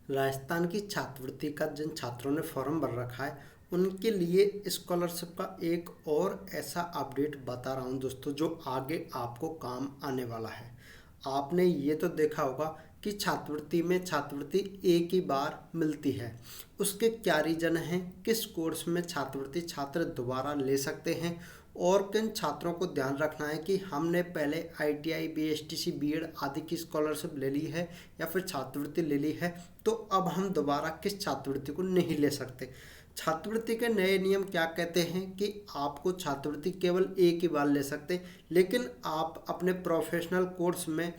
राजस्थान की छात्रवृत्ति का जिन छात्रों ने फॉर्म भर रखा है उनके लिए स्कॉलरशिप का एक और ऐसा अपडेट बता रहा हूं दोस्तों, जो आगे आपको काम आने वाला है। आपने ये तो देखा होगा कि छात्रवृत्ति में छात्रवृत्ति एक ही बार मिलती है। उसके क्या रीजन हैं, किस कोर्स में छात्रवृत्ति छात्र दोबारा ले सकते हैं और किन छात्रों को ध्यान रखना है कि हमने पहले आईटीआई, बीएसटीसी, बीएड आदि की स्कॉलरशिप ले ली है या फिर छात्रवृत्ति ले ली है, तो अब हम दोबारा किस छात्रवृत्ति को नहीं ले सकते। छात्रवृत्ति के नए नियम क्या कहते हैं कि आपको छात्रवृत्ति केवल एक ही बार ले सकते, लेकिन आप अपने प्रोफेशनल कोर्स में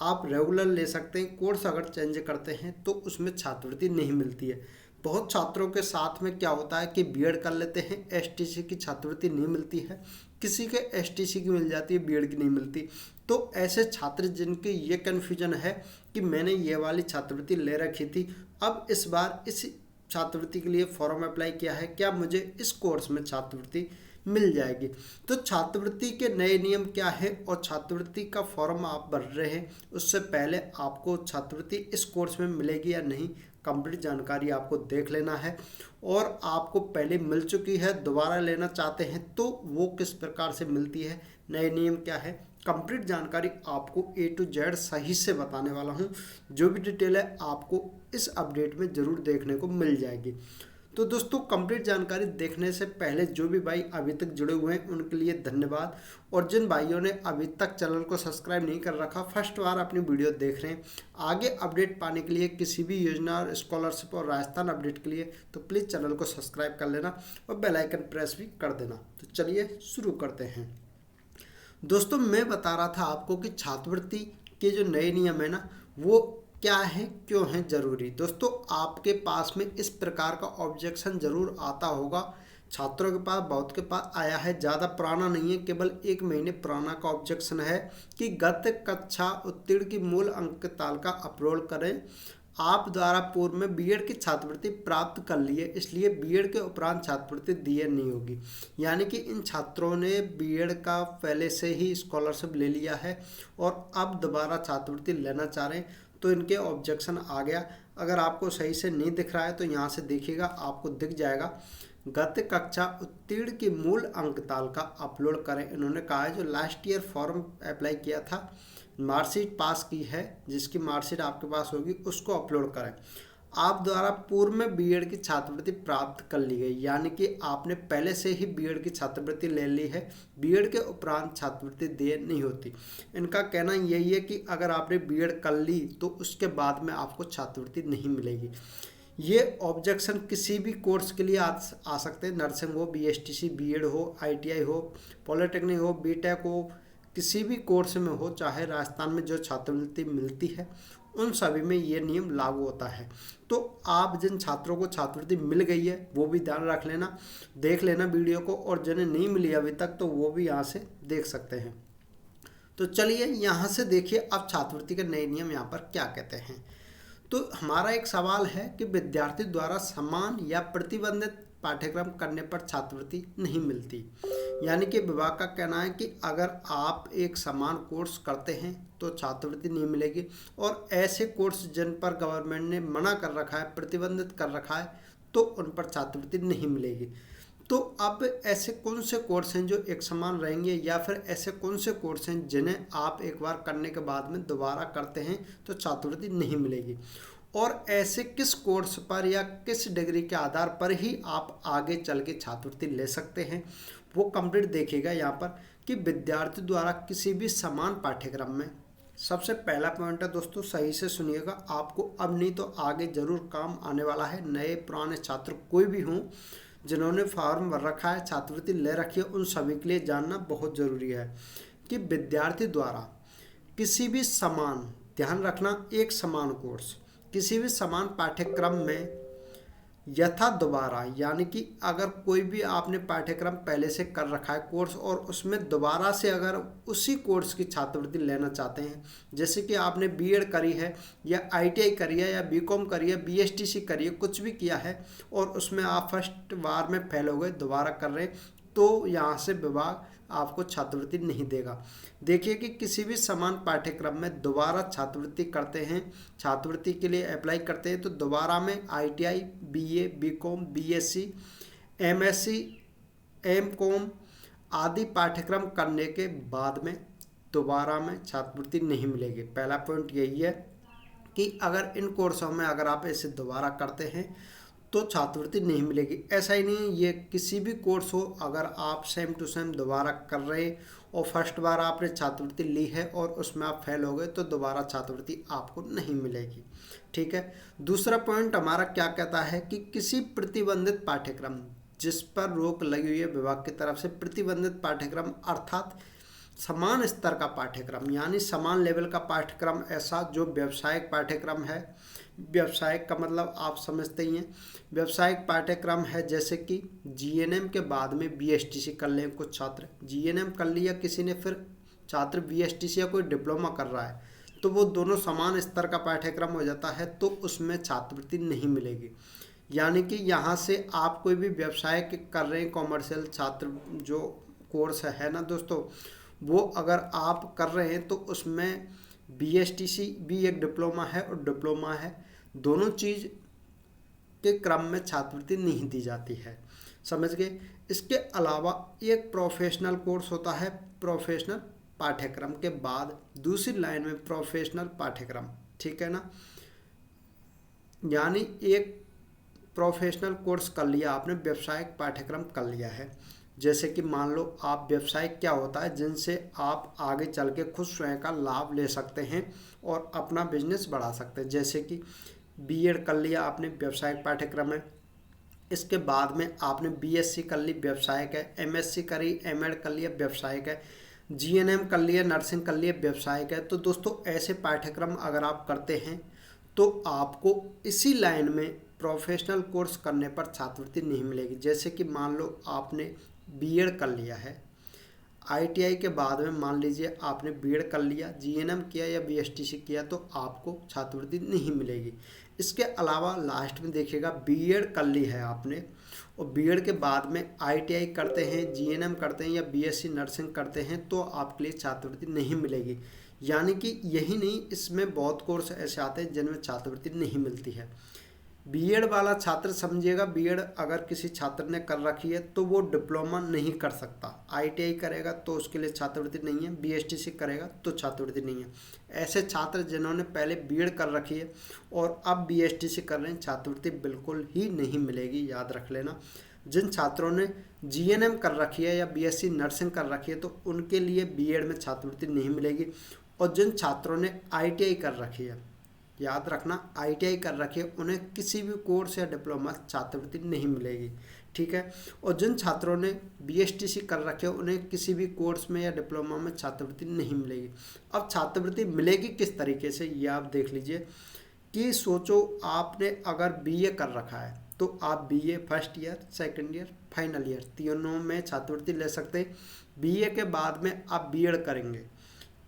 आप रेगुलर ले सकते हैं। कोर्स अगर चेंज करते हैं तो उसमें छात्रवृत्ति नहीं मिलती है। बहुत छात्रों के साथ में क्या होता है कि बीएड कर लेते हैं, एसटीसी की छात्रवृत्ति नहीं मिलती है, किसी के एसटीसी की मिल जाती है, बीएड की नहीं मिलती। तो ऐसे छात्र जिनके ये कन्फ्यूजन है कि मैंने ये वाली छात्रवृत्ति ले रखी थी, अब इस बार इस छात्रवृत्ति के लिए फॉर्म अप्लाई किया है, क्या मुझे इस कोर्स में छात्रवृत्ति मिल जाएगी। तो छात्रवृत्ति के नए नियम क्या है और छात्रवृत्ति का फॉर्म आप भर रहे हैं उससे पहले आपको छात्रवृत्ति इस कोर्स में मिलेगी या नहीं, कंप्लीट जानकारी आपको देख लेना है। और आपको पहले मिल चुकी है, दोबारा लेना चाहते हैं तो वो किस प्रकार से मिलती है, नए नियम क्या है, कंप्लीट जानकारी आपको ए टू जेड सही से बताने वाला हूँ। जो भी डिटेल है आपको इस अपडेट में ज़रूर देखने को मिल जाएगी। तो दोस्तों, कंप्लीट जानकारी देखने से पहले जो भी भाई अभी तक जुड़े हुए हैं उनके लिए धन्यवाद, और जिन भाइयों ने अभी तक चैनल को सब्सक्राइब नहीं कर रखा, फर्स्ट बार अपनी वीडियो देख रहे हैं, आगे अपडेट पाने के लिए किसी भी योजना, स्कॉलरशिप और राजस्थान अपडेट के लिए तो प्लीज़ चैनल को सब्सक्राइब कर लेना और बेल आइकन प्रेस भी कर देना। तो चलिए शुरू करते हैं। दोस्तों, मैं बता रहा था आपको कि छात्रवृत्ति के जो नए नियम है ना, वो क्या है, क्यों है ज़रूरी। दोस्तों, आपके पास में इस प्रकार का ऑब्जेक्शन ज़रूर आता होगा, छात्रों के पास, बहुत के पास आया है, ज़्यादा पुराना नहीं है, केवल 1 महीने पुराना का ऑब्जेक्शन है कि गत कक्षा उत्तीर्ण की मूल अंक तालिका अपलोड करें। आप द्वारा पूर्व में बीएड की छात्रवृत्ति प्राप्त कर ली है, इसलिए बीएड के उपरांत छात्रवृत्ति दिए नहीं होगी। यानी कि इन छात्रों ने बीएड का पहले से ही स्कॉलरशिप ले लिया है और अब दोबारा छात्रवृत्ति लेना चाह रहे हैं, तो इनके ऑब्जेक्शन आ गया। अगर आपको सही से नहीं दिख रहा है तो यहाँ से देखिएगा, आपको दिख जाएगा, गत कक्षा उत्तीर्ण की मूल अंक तालिका अपलोड करें। इन्होंने कहा है जो लास्ट ईयर फॉर्म अप्लाई किया था, मार्कशीट पास की है, जिसकी मार्कशीट आपके पास होगी उसको अपलोड करें। आप द्वारा पूर्व में बीएड की छात्रवृत्ति प्राप्त कर ली गई, यानी कि आपने पहले से ही बीएड की छात्रवृत्ति ले ली है, बीएड के उपरांत छात्रवृत्ति दिए नहीं होती। इनका कहना यही है कि अगर आपने बीएड कर ली तो उसके बाद में आपको छात्रवृत्ति नहीं मिलेगी। ये ऑब्जेक्शन किसी भी कोर्स के लिए आ सकते हैं, नर्सिंग हो, बीएसटीसी, बीएड हो, आईटीआई हो, पॉलिटेक्निक हो, बीटेक हो, किसी भी कोर्स में हो, चाहे राजस्थान में जो छात्रवृत्ति मिलती है उन सभी में ये नियम लागू होता है। तो आप जिन छात्रों को छात्रवृत्ति मिल गई है वो भी ध्यान रख लेना, देख लेना वीडियो को, और जिन्हें नहीं मिली अभी तक तो वो भी यहाँ से देख सकते हैं। तो चलिए यहाँ से देखिए अब छात्रवृत्ति के नए नियम यहाँ पर क्या कहते हैं। तो हमारा एक सवाल है कि विद्यार्थी द्वारा समान या प्रतिबंधित पाठ्यक्रम करने पर छात्रवृत्ति नहीं मिलती। यानी कि विभाग का कहना है कि अगर आप एक समान कोर्स करते हैं तो छात्रवृत्ति नहीं मिलेगी, और ऐसे कोर्स जिन पर गवर्नमेंट ने मना कर रखा है, प्रतिबंधित कर रखा है, तो उन पर छात्रवृत्ति नहीं मिलेगी। तो अब ऐसे कौन से कोर्स हैं जो एक समान रहेंगे, या फिर ऐसे कौन से कोर्स हैं जिन्हें आप एक बार करने के बाद में दोबारा करते हैं तो छात्रवृत्ति नहीं मिलेगी, और ऐसे किस कोर्स पर या किस डिग्री के आधार पर ही आप आगे चल के छात्रवृत्ति ले सकते हैं, वो कंप्लीट देखिएगा यहाँ पर कि विद्यार्थी द्वारा किसी भी समान पाठ्यक्रम में। सबसे पहला पॉइंट है दोस्तों, सही से सुनिएगा, आपको अब नहीं तो आगे जरूर काम आने वाला है। नए पुराने छात्र कोई भी हों, जिन्होंने फॉर्म भर रखा है, छात्रवृत्ति ले रखी है, उन सभी के लिए जानना बहुत ज़रूरी है कि विद्यार्थी द्वारा किसी भी समान, ध्यान रखना, एक समान कोर्स, किसी भी समान पाठ्यक्रम में यथा दोबारा, यानी कि अगर कोई भी आपने पाठ्यक्रम पहले से कर रखा है कोर्स और उसमें दोबारा से अगर उसी कोर्स की छात्रवृत्ति लेना चाहते हैं, जैसे कि आपने बीएड करी है या आईटीआई करी है या बीकॉम करी है, बीएसटीसी करी है, कुछ भी किया है और उसमें आप फर्स्ट बार में फेल हो गए, दोबारा कर रहे हैं, तो यहाँ से विभाग आपको छात्रवृत्ति नहीं देगा। देखिए कि किसी भी समान पाठ्यक्रम में दोबारा छात्रवृत्ति करते हैं, छात्रवृत्ति के लिए अप्लाई करते हैं, तो दोबारा में ITI, BA, BCom, BSc, MSc, MCom आदि पाठ्यक्रम करने के बाद में दोबारा में छात्रवृत्ति नहीं मिलेगी। पहला पॉइंट यही है कि अगर इन कोर्सों में अगर आप इसे दोबारा करते हैं तो छात्रवृत्ति नहीं मिलेगी। ऐसा ही नहीं, ये किसी भी कोर्स हो, अगर आप सेम टू सेम दोबारा कर रहे और फर्स्ट बार आपने छात्रवृत्ति ली है और उसमें आप फेल हो गए तो दोबारा छात्रवृत्ति आपको नहीं मिलेगी। ठीक है। दूसरा पॉइंट हमारा क्या कहता है कि किसी प्रतिबंधित पाठ्यक्रम जिस पर रोक लगी हुई है विभाग की तरफ से, प्रतिबंधित पाठ्यक्रम अर्थात समान स्तर का पाठ्यक्रम यानी समान लेवल का पाठ्यक्रम, ऐसा जो व्यावसायिक पाठ्यक्रम है। व्यावसायिक का मतलब आप समझते ही हैं, व्यावसायिक पाठ्यक्रम है जैसे कि GNM के बाद में BSTC कर लें कुछ छात्र, GNM कर लिया किसी ने, फिर छात्र BSTC या कोई डिप्लोमा कर रहा है, तो वो दोनों समान स्तर का पाठ्यक्रम हो जाता है, तो उसमें छात्रवृत्ति नहीं मिलेगी। यानी कि यहाँ से आप कोई भी व्यवसाय कर रहे हैं, कॉमर्शियल छात्र जो कोर्स है ना दोस्तों, वो अगर आप कर रहे हैं तो उसमें BSTC भी एक डिप्लोमा है और डिप्लोमा है, दोनों चीज़ के क्रम में छात्रवृत्ति नहीं दी जाती है। समझ गए। इसके अलावा एक प्रोफेशनल कोर्स होता है, प्रोफेशनल पाठ्यक्रम के बाद दूसरी लाइन में प्रोफेशनल पाठ्यक्रम, ठीक है ना। यानी एक प्रोफेशनल कोर्स कर लिया आपने, व्यावसायिक पाठ्यक्रम कर लिया है, जैसे कि मान लो आप व्यवसायिक क्या होता है जिनसे आप आगे चल के खुद स्वयं का लाभ ले सकते हैं और अपना बिजनेस बढ़ा सकते हैं। जैसे कि BEd कर लिया आपने, व्यावसायिक पाठ्यक्रम है, इसके बाद में आपने BSc कर ली, व्यवसायिक है, MSc करी, MEd कर लिया, व्यवसायिक है, GNM कर लिया, नर्सिंग कर लिया, व्यवसायिक है। तो दोस्तों ऐसे पाठ्यक्रम अगर आप करते हैं तो आपको इसी लाइन में प्रोफेशनल कोर्स करने पर छात्रवृत्ति नहीं मिलेगी। जैसे कि मान लो आपने BEd कर लिया है, ITI के बाद में मान लीजिए आपने BEd कर लिया, GNM किया या BSTC किया, तो आपको छात्रवृत्ति नहीं मिलेगी। इसके अलावा लास्ट में देखिएगा BEd कर ली है आपने और BEd के बाद में ITI करते हैं, GNM करते हैं या BSc नर्सिंग करते हैं, तो आपके लिए छात्रवृत्ति नहीं मिलेगी। यानी कि यही नहीं, इसमें बहुत कोर्स ऐसे आते हैं जिनमें छात्रवृत्ति नहीं मिलती है। BEd वाला छात्र समझिएगा, BEd अगर किसी छात्र ने कर रखी है तो वो डिप्लोमा नहीं कर सकता, ITI करेगा तो उसके लिए छात्रवृत्ति नहीं है, BSTC करेगा तो छात्रवृत्ति नहीं है। ऐसे छात्र जिन्होंने पहले BEd कर रखी है और अब BSTC कर रहे हैं, छात्रवृत्ति बिल्कुल ही नहीं मिलेगी, याद रख लेना। जिन छात्रों ने GNM कर रखी है या BSc नर्सिंग कर रखी है तो उनके लिए BEd में छात्रवृत्ति नहीं मिलेगी, और जिन छात्रों ने ITI कर रखी है, याद रखना ITI कर रखी है, उन्हें किसी भी कोर्स या डिप्लोमा छात्रवृत्ति नहीं मिलेगी। ठीक है। और जिन छात्रों ने BSTC कर रखे हैं उन्हें किसी भी कोर्स में या डिप्लोमा में छात्रवृत्ति नहीं मिलेगी। अब छात्रवृत्ति मिलेगी किस तरीके से, ये आप देख लीजिए कि सोचो आपने अगर BA कर रखा है तो आप BA first year, second year, final year तीनों में छात्रवृत्ति ले सकते हैं। BA के बाद में आप BEd करेंगे,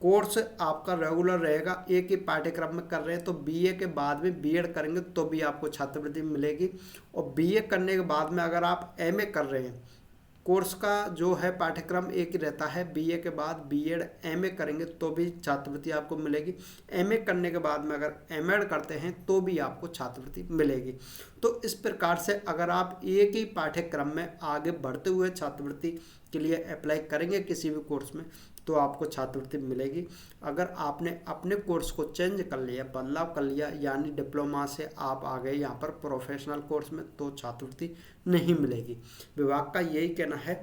कोर्स आपका रेगुलर रहेगा, एक ही पाठ्यक्रम में कर रहे हैं तो BA के बाद में BEd करेंगे तो भी आपको छात्रवृत्ति मिलेगी। और BA करने के बाद में अगर आप MA कर रहे हैं, कोर्स का जो है पाठ्यक्रम एक ही रहता है, BA के बाद BEd MA करेंगे तो भी छात्रवृत्ति आपको मिलेगी। MA करने के बाद में अगर MEd करते हैं तो भी आपको छात्रवृत्ति मिलेगी। तो इस प्रकार से अगर आप एक ही पाठ्यक्रम में आगे बढ़ते हुए छात्रवृत्ति के लिए अप्लाई करेंगे किसी भी कोर्स में तो आपको छात्रवृत्ति मिलेगी। अगर आपने अपने कोर्स को चेंज कर लिया, बदलाव कर लिया, यानी डिप्लोमा से आप आ गए यहाँ पर प्रोफेशनल कोर्स में, तो छात्रवृत्ति नहीं मिलेगी। विभाग का यही कहना है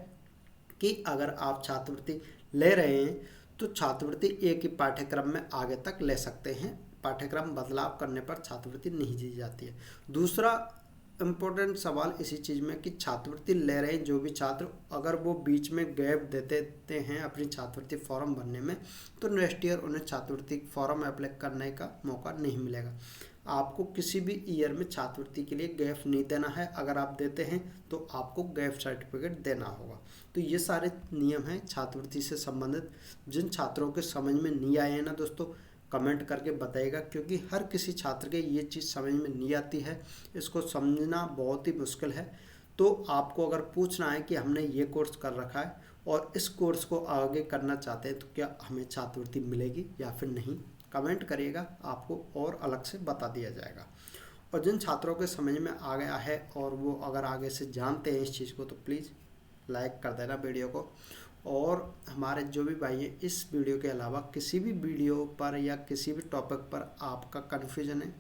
कि अगर आप छात्रवृत्ति ले रहे हैं तो छात्रवृत्ति एक ही पाठ्यक्रम में आगे तक ले सकते हैं, पाठ्यक्रम बदलाव करने पर छात्रवृत्ति नहीं दी जाती है। दूसरा इम्पोर्टेंट सवाल इसी चीज़ में कि छात्रवृत्ति ले रहे हैं जो भी छात्र, अगर वो बीच में गैप देते हैं अपनी छात्रवृत्ति फॉर्म भरने में तो नेक्स्ट ईयर उन्हें छात्रवृत्ति फॉर्म अप्लाई करने का मौका नहीं मिलेगा। आपको किसी भी ईयर में छात्रवृत्ति के लिए गैप नहीं देना है, अगर आप देते हैं तो आपको गैप सर्टिफिकेट देना होगा। तो ये सारे नियम हैं छात्रवृत्ति से संबंधित। जिन छात्रों के समझ में नहीं आए हैं ना दोस्तों, कमेंट करके बताइएगा, क्योंकि हर किसी छात्र के ये चीज़ समझ में नहीं आती है, इसको समझना बहुत ही मुश्किल है। तो आपको अगर पूछना है कि हमने ये कोर्स कर रखा है और इस कोर्स को आगे करना चाहते हैं तो क्या हमें छात्रवृत्ति मिलेगी या फिर नहीं, कमेंट करिएगा, आपको और अलग से बता दिया जाएगा। और जिन छात्रों के समझ में आ गया है और वो अगर आगे से जानते हैं इस चीज़ को तो प्लीज़ लाइक कर देना वीडियो को। और हमारे जो भी भाई हैं इस वीडियो के अलावा किसी भी वीडियो पर या किसी भी टॉपिक पर आपका कन्फ्यूजन है,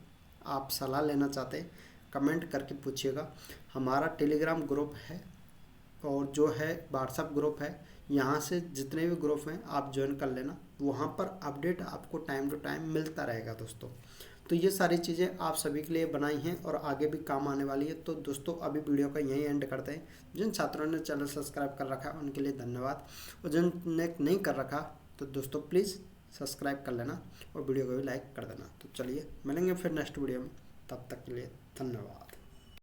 आप सलाह लेना चाहते हैं, कमेंट करके पूछिएगा। हमारा टेलीग्राम ग्रुप है और जो है व्हाट्सएप ग्रुप है, यहाँ से जितने भी ग्रुप हैं आप ज्वाइन कर लेना, वहाँ पर अपडेट आपको टाइम टू टाइम मिलता रहेगा दोस्तों। तो ये सारी चीज़ें आप सभी के लिए बनाई हैं और आगे भी काम आने वाली है। तो दोस्तों अभी वीडियो का यहीं एंड करते हैं। जिन छात्रों ने चैनल सब्सक्राइब कर रखा है उनके लिए धन्यवाद, और जिनने नहीं कर रखा तो दोस्तों प्लीज़ सब्सक्राइब कर लेना और वीडियो को भी लाइक कर देना। तो चलिए मिलेंगे फिर नेक्स्ट वीडियो में, तब तक के लिए धन्यवाद।